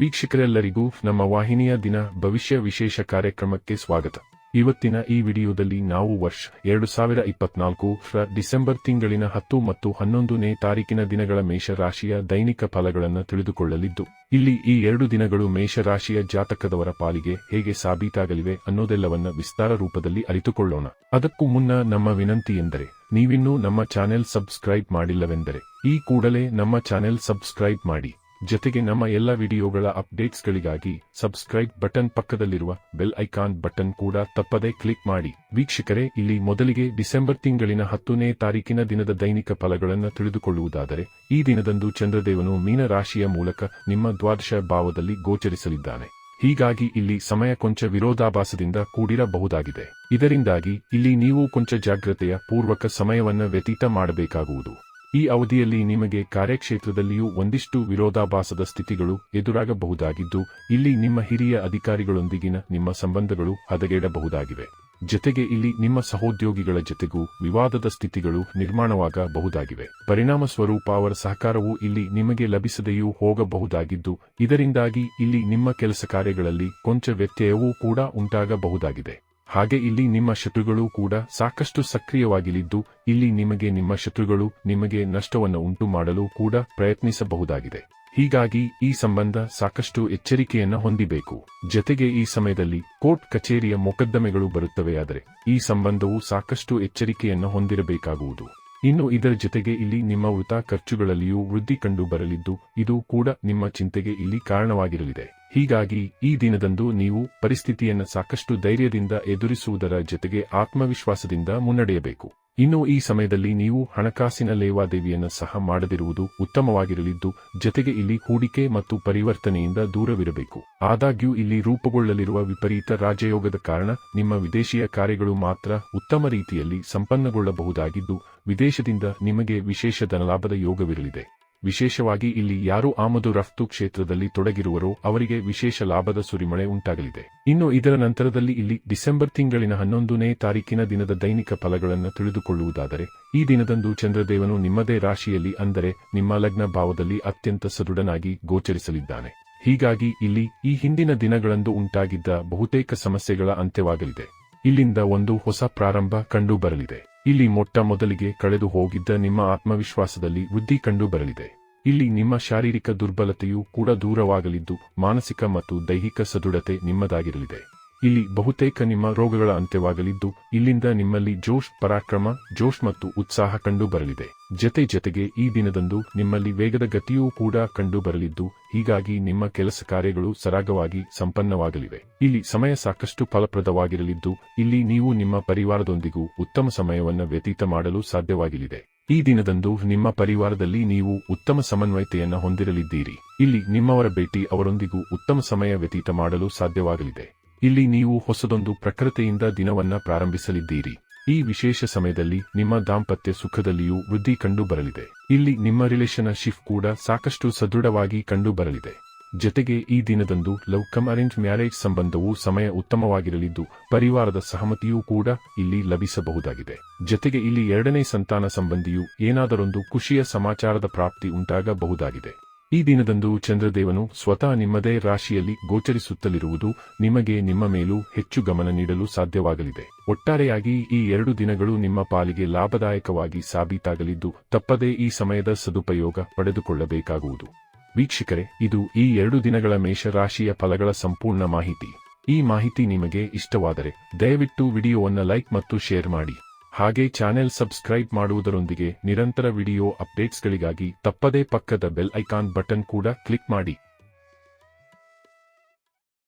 ವೀಕ್ಷಕರೆಲ್ಲರಿಗೂ ನಮ್ಮ ವಾಹಿನಿಯ ದಿನ ಭವಿಷ್ಯ ವಿಶೇಷ ಕಾರ್ಯಕ್ರಮಕ್ಕೆ ಸ್ವಾಗತ. ಇವತ್ತಿನ ಈ ವಿಡಿಯೋದಲ್ಲಿ ನಾವು ವರ್ಷ 2024 ಡಿಸೆಂಬರ್ ತಿಂಗಳಿನ 10 ಮತ್ತು 11ನೇ ತಾರೀಕಿನ ದಿನಗಳ ಮೇಷರಾಶಿಯ ದೈನಿಕ ಫಲಗಳನ್ನು ತಿಳಿದುಕೊಳ್ಳಲಿದ್ದು, ಇಲ್ಲಿ ಈ 2 ದಿನಗಳು ಮೇಷರಾಶಿಯ ಜಾತಕದವರ ಪಾಲಿಗೆ ಹೇಗೆ ಸಾಬೀತಾಗಲಿವೆ ಅನ್ನೋದೆಲ್ಲವನ್ನ ವಿಸ್ತಾರ ರೂಪದಲ್ಲಿ ಅರಿತುಕೊಳ್ಳೋಣ. ಅದಕ್ಕೂ ಮುನ್ನ ನಮ್ಮ ವಿನಂತಿ ಎಂದರೆ, ನೀವಿನ್ನೂ ನಮ್ಮ ಚಾನೆಲ್ ಸಬ್ಸ್ಕ್ರೈಬ್ ಮಾಡಿಲ್ಲವೆಂದರೆ ಈ ಕೂಡಲೇ ನಮ್ಮ ಚಾನೆಲ್ ಸಬ್ಸ್ಕ್ರೈಬ್ ಮಾಡಿ. ಜೊತೆಗೆ ನಮ್ಮ ಎಲ್ಲ ವಿಡಿಯೋಗಳ ಅಪ್ಡೇಟ್ಸ್ಗಳಿಗಾಗಿ ಸಬ್ಸ್ಕ್ರೈಬ್ ಬಟನ್ ಪಕ್ಕದಲ್ಲಿರುವ ಬೆಲ್ ಐಕಾನ್ ಬಟನ್ ಕೂಡ ತಪ್ಪದೇ ಕ್ಲಿಕ್ ಮಾಡಿ. ವೀಕ್ಷಕರೇ, ಇಲ್ಲಿ ಮೊದಲಿಗೆ ಡಿಸೆಂಬರ್ ತಿಂಗಳಿನ 10ನೇ ತಾರೀಕಿನ ದಿನದ ದೈನಿಕ ಫಲಗಳನ್ನು ತಿಳಿದುಕೊಳ್ಳುವುದಾದರೆ, ಈ ದಿನದಂದು ಚಂದ್ರದೇವನು ಮೀನ ರಾಶಿಯ ಮೂಲಕ ನಿಮ್ಮ ದ್ವಾದಶ ಭಾವದಲ್ಲಿ ಗೋಚರಿಸಲಿದ್ದಾನೆ. ಹೀಗಾಗಿ ಇಲ್ಲಿ ಸಮಯ ಕೊಂಚ ವಿರೋಧಾಭಾಸದಿಂದ ಕೂಡಿರಬಹುದಾಗಿದೆ. ಇದರಿಂದಾಗಿ ಇಲ್ಲಿ ನೀವು ಕೊಂಚ ಜಾಗ್ರತೆಯ ಪೂರ್ವಕ ಸಮಯವನ್ನು ವ್ಯತೀತ ಮಾಡಬೇಕಾಗುವುದು. ಈ ಅವಧಿಯಲ್ಲಿ ನಿಮಗೆ ಕಾರ್ಯಕ್ಷೇತ್ರದಲ್ಲಿಯೂ ಒಂದಿಷ್ಟು ವಿರೋಧಾಭಾಸದ ಸ್ಥಿತಿಗಳು ಎದುರಾಗಬಹುದಾಗಿದ್ದು, ಇಲ್ಲಿ ನಿಮ್ಮ ಹಿರಿಯ ಅಧಿಕಾರಿಗಳೊಂದಿಗಿನ ನಿಮ್ಮ ಸಂಬಂಧಗಳು ಹದಗೆಡಬಹುದಾಗಿವೆ. ಜೊತೆಗೆ ಇಲ್ಲಿ ನಿಮ್ಮ ಸಹೋದ್ಯೋಗಿಗಳ ಜೊತೆಗೂ ವಿವಾದದ ಸ್ಥಿತಿಗಳು ನಿರ್ಮಾಣವಾಗಬಹುದಾಗಿವೆ. ಪರಿಣಾಮ ಸ್ವರೂಪ ಅವರ ಸಹಕಾರವು ಇಲ್ಲಿ ನಿಮಗೆ ಲಭಿಸದೆಯೂ ಹೋಗಬಹುದಾಗಿದ್ದು, ಇದರಿಂದಾಗಿ ಇಲ್ಲಿ ನಿಮ್ಮ ಕೆಲಸ ಕಾರ್ಯಗಳಲ್ಲಿ ಕೊಂಚ ವ್ಯತ್ಯಯವೂ ಕೂಡ ಉಂಟಾಗಬಹುದಾಗಿದೆ. ಹಾಗೆ ಇಲ್ಲಿ ನಿಮ್ಮ ಶತ್ರುಗಳು ಕೂಡ ಸಾಕಷ್ಟು ಸಕ್ರಿಯವಾಗಿಲಿದ್ದು, ಇಲ್ಲಿ ನಿಮ್ಮ ಶತ್ರುಗಳು ನಿಮಗೆ ನಷ್ಟವನ್ನು ಉಂಟು ಮಾಡಲು ಕೂಡ ಪ್ರಯತ್ನಿಸಬಹುದಾಗಿದೆ. ಹೀಗಾಗಿ ಈ ಸಂಬಂಧ ಸಾಕಷ್ಟು ಎಚ್ಚರಿಕೆಯನ್ನು ಹೊಂದಿಬೇಕು. ಜೊತೆಗೆ ಈ ಸಮಯದಲ್ಲಿ ಕೋರ್ಟ್ ಕಚೇರಿಯ ಮೊಕದ್ದಮೆಗಳು ಬರುತ್ತವೆಯಾದರೆ ಈ ಸಂಬಂಧವು ಸಾಕಷ್ಟು ಎಚ್ಚರಿಕೆಯನ್ನು ಹೊಂದಿರಬೇಕಾಗುವುದು. ಇನ್ನು ಇದರ ಜೊತೆಗೆ ಇಲ್ಲಿ ನಿಮ್ಮ ವೃಥಾ ಖರ್ಚುಗಳಲ್ಲಿಯೂ ವೃದ್ಧಿ ಕಂಡು ಬರಲಿದ್ದು, ಇದು ಕೂಡ ನಿಮ್ಮ ಚಿಂತೆಗೆ ಇಲ್ಲಿ ಕಾರಣವಾಗಿರಲಿದೆ. ಹೀಗಾಗಿ ಈ ದಿನದಂದು ನೀವು ಪರಿಸ್ಥಿತಿಯನ್ನು ಸಾಕಷ್ಟು ಧೈರ್ಯದಿಂದ ಎದುರಿಸುವುದರ ಜೊತೆಗೆ ಆತ್ಮವಿಶ್ವಾಸದಿಂದ ಮುನ್ನಡೆಯಬೇಕು. ಇನ್ನು ಈ ಸಮಯದಲ್ಲಿ ನೀವು ಹಣಕಾಸಿನ ಲೇವಾದೇವಿಯನ್ನು ಸಹ ಮಾಡದಿರುವುದು ಉತ್ತಮವಾಗಿರಲಿದ್ದು, ಜೊತೆಗೆ ಇಲ್ಲಿ ಹೂಡಿಕೆ ಮತ್ತು ಪರಿವರ್ತನೆಯಿಂದ ದೂರವಿರಬೇಕು. ಆದಾಗ್ಯೂ ಇಲ್ಲಿ ರೂಪುಗೊಳ್ಳಲಿರುವ ವಿಪರೀತ ರಾಜಯೋಗದ ಕಾರಣ ನಿಮ್ಮ ವಿದೇಶೀಯ ಕಾರ್ಯಗಳು ಮಾತ್ರ ಉತ್ತಮ ರೀತಿಯಲ್ಲಿ ಸಂಪನ್ನಗೊಳ್ಳಬಹುದಾಗಿದ್ದು, ವಿದೇಶದಿಂದ ನಿಮಗೆ ವಿಶೇಷ ಧನಲಾಭದ ಯೋಗವಿರಲಿದೆ. ವಿಶೇಷವಾಗಿ ಇಲ್ಲಿ ಯಾರು ಆಮದು ರಫ್ತು ಕ್ಷೇತ್ರದಲ್ಲಿ ತೊಡಗಿರುವರೋ ಅವರಿಗೆ ವಿಶೇಷ ಲಾಭದ ಸುರಿಮಳೆ ಉಂಟಾಗಲಿದೆ. ಇನ್ನು ಇದರ ನಂತರದಲ್ಲಿ ಇಲ್ಲಿ ಡಿಸೆಂಬರ್ ತಿಂಗಳಿನ 11ನೇ ತಾರೀಕಿನ ದಿನದ ದೈನಿಕ ಫಲಗಳನ್ನು ತಿಳಿದುಕೊಳ್ಳುವುದಾದರೆ, ಈ ದಿನದಂದು ಚಂದ್ರದೇವನು ನಿಮ್ಮದೇ ರಾಶಿಯಲ್ಲಿ ಅಂದರೆ ನಿಮ್ಮ ಲಗ್ನ ಭಾವದಲ್ಲಿ ಅತ್ಯಂತ ಸದೃಢನಾಗಿ ಗೋಚರಿಸಲಿದ್ದಾನೆ. ಹೀಗಾಗಿ ಇಲ್ಲಿ ಈ ಹಿಂದಿನ ದಿನಗಳಂದು ಉಂಟಾಗಿದ್ದ ಬಹುತೇಕ ಸಮಸ್ಯೆಗಳ ಅಂತ್ಯವಾಗಲಿದೆ. ಇಲ್ಲಿಂದ ಒಂದು ಹೊಸ ಪ್ರಾರಂಭ ಕಂಡು ಬರಲಿದೆ. ಇಲ್ಲಿ ಮೊಟ್ಟ ಮೊದಲಿಗೆ ಕಳೆದು ಹೋಗಿದ್ದ ನಿಮ್ಮ ಆತ್ಮವಿಶ್ವಾಸದಲ್ಲಿ ವೃದ್ಧಿ ಕಂಡು ಬರಲಿದೆ. ಇಲ್ಲಿ ನಿಮ್ಮ ಶಾರೀರಿಕ ದುರ್ಬಲತೆಯೂ ಕೂಡ ದೂರವಾಗಲಿದ್ದು, ಮಾನಸಿಕ ಮತ್ತು ದೈಹಿಕ ಸದೃಢತೆ ನಿಮ್ಮದಾಗಿರಲಿದೆ. ಇಲ್ಲಿ ಬಹುತೇಕ ನಿಮ್ಮ ರೋಗಗಳ ಅಂತ್ಯವಾಗಲಿದ್ದು, ಇಲ್ಲಿಂದ ನಿಮ್ಮಲ್ಲಿ ಪರಾಕ್ರಮ ಮತ್ತು ಉತ್ಸಾಹ ಕಂಡು ಬರಲಿದೆ. ಜೊತೆಗೆ ಈ ದಿನದಂದು ನಿಮ್ಮಲ್ಲಿ ವೇಗದ ಗತಿಯೂ ಕೂಡ ಕಂಡು ಬರಲಿದ್ದು, ಹೀಗಾಗಿ ನಿಮ್ಮ ಕೆಲಸ ಕಾರ್ಯಗಳು ಸರಾಗವಾಗಿ ಸಂಪನ್ನವಾಗಲಿವೆ. ಇಲ್ಲಿ ಸಮಯ ಸಾಕಷ್ಟು ಫಲಪ್ರದವಾಗಿರಲಿದ್ದು, ಇಲ್ಲಿ ನೀವು ನಿಮ್ಮ ಪರಿವಾರದೊಂದಿಗೂ ಉತ್ತಮ ಸಮಯವನ್ನು ವ್ಯತೀತ ಮಾಡಲು ಸಾಧ್ಯವಾಗಲಿದೆ. ಈ ದಿನದಂದು ನಿಮ್ಮ ಪರಿವಾರದಲ್ಲಿ ನೀವು ಉತ್ತಮ ಸಮನ್ವಯತೆಯನ್ನು ಹೊಂದಿರಲಿದ್ದೀರಿ. ಇಲ್ಲಿ ನಿಮ್ಮವರ ಭೇಟಿ ಅವರೊಂದಿಗೂ ಉತ್ತಮ ಸಮಯ ವ್ಯತೀತ ಮಾಡಲು ಸಾಧ್ಯವಾಗಲಿದೆ. ಇಲ್ಲಿ ನೀವು ಹೊಸದೊಂದು ಪ್ರಖರತೆಯಿಂದ ದಿನವನ್ನ ಪ್ರಾರಂಭಿಸಲಿದ್ದೀರಿ. ಈ ವಿಶೇಷ ಸಮಯದಲ್ಲಿ ನಿಮ್ಮ ದಾಂಪತ್ಯ ಸುಖದಲ್ಲಿಯೂ ವೃದ್ಧಿ ಕಂಡು ಬರಲಿದೆ. ಇಲ್ಲಿ ನಿಮ್ಮ ರಿಲೇಶನ್ಶಿಪ್ ಕೂಡ ಸಾಕಷ್ಟು ಸದೃಢವಾಗಿ ಕಂಡು ಬರಲಿದೆ. ಜೊತೆಗೆ ಈ ದಿನದಂದು ಲವ್ ಕಮ್ ಅರೇಂಜ್ ಮ್ಯಾರೇಜ್ ಸಂಬಂಧವೂ ಸಮಯ ಉತ್ತಮವಾಗಿರಲಿದ್ದು, ಪರಿವಾರದ ಸಹಮತಿಯೂ ಕೂಡ ಇಲ್ಲಿ ಲಭಿಸಬಹುದಾಗಿದೆ. ಜೊತೆಗೆ ಇಲ್ಲಿ 2ನೇ ಸಂತಾನ ಸಂಬಂಧಿಯೂ ಏನಾದರೊಂದು ಖುಷಿಯ ಸಮಾಚಾರದ ಪ್ರಾಪ್ತಿ ಉಂಟಾಗಬಹುದಾಗಿದೆ. ಈ ದಿನದಂದು ಚಂದ್ರದೇವನು ಸ್ವತಃ ನಿಮ್ಮದೇ ರಾಶಿಯಲ್ಲಿ ಗೋಚರಿಸುತ್ತಲಿರುವುದು ನಿಮಗೆ ನಿಮ್ಮ ಮೇಲೂ ಹೆಚ್ಚು ಗಮನ ನೀಡಲು ಸಾಧ್ಯವಾಗಲಿದೆ. ಒಟ್ಟಾರೆಯಾಗಿ ಈ 2 ದಿನಗಳು ನಿಮ್ಮ ಪಾಲಿಗೆ ಲಾಭದಾಯಕವಾಗಿ ಸಾಬೀತಾಗಲಿದ್ದು, ತಪ್ಪದೇ ಈ ಸಮಯದ ಸದುಪಯೋಗ ಪಡೆದುಕೊಳ್ಳಬೇಕಾಗುವುದು. ವೀಕ್ಷಕರೇ, ಇದು ಈ 2 ದಿನಗಳ ಮೇಷರಾಶಿಯ ಫಲಗಳ ಸಂಪೂರ್ಣ ಮಾಹಿತಿ. ಈ ಮಾಹಿತಿ ನಿಮಗೆ ಇಷ್ಟವಾದರೆ ದಯವಿಟ್ಟು ವಿಡಿಯೋವನ್ನು ಲೈಕ್ ಮತ್ತು ಶೇರ್ ಮಾಡಿ. ಹಾಗೆ ಚಾನೆಲ್ ಸಬ್ಸ್ಕ್ರೈಬ್ ಮಾಡುವುದರೊಂದಿಗೆ ನಿರಂತರ ವಿಡಿಯೋ ಅಪ್ಡೇಟ್ಸ್ಗಳಿಗಾಗಿ ತಪ್ಪದೇ ಪಕ್ಕದ ಬೆಲ್ ಐಕಾನ್ ಬಟನ್ ಕೂಡ ಕ್ಲಿಕ್ ಮಾಡಿ.